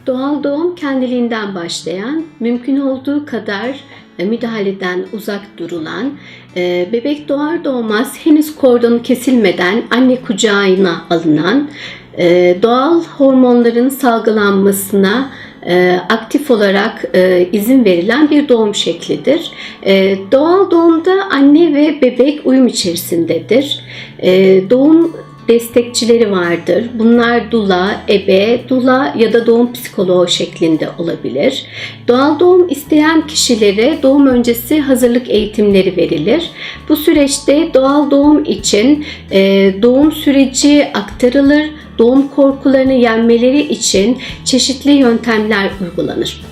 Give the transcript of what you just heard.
Doğal doğum kendiliğinden başlayan, mümkün olduğu kadar müdahaleden uzak durulan, bebek doğar doğmaz henüz kordonu kesilmeden anne kucağına alınan, doğal hormonların salgılanmasına aktif olarak izin verilen bir doğum şeklidir. Doğal doğumda anne ve bebek uyum içerisindedir. Doğum destekçileri vardır. Bunlar dula, ebe, dula ya da doğum psikoloğu şeklinde olabilir. Doğal doğum isteyen kişilere doğum öncesi hazırlık eğitimleri verilir. Bu süreçte doğal doğum için doğum süreci aktarılır. Doğum korkularını yenmeleri için çeşitli yöntemler uygulanır.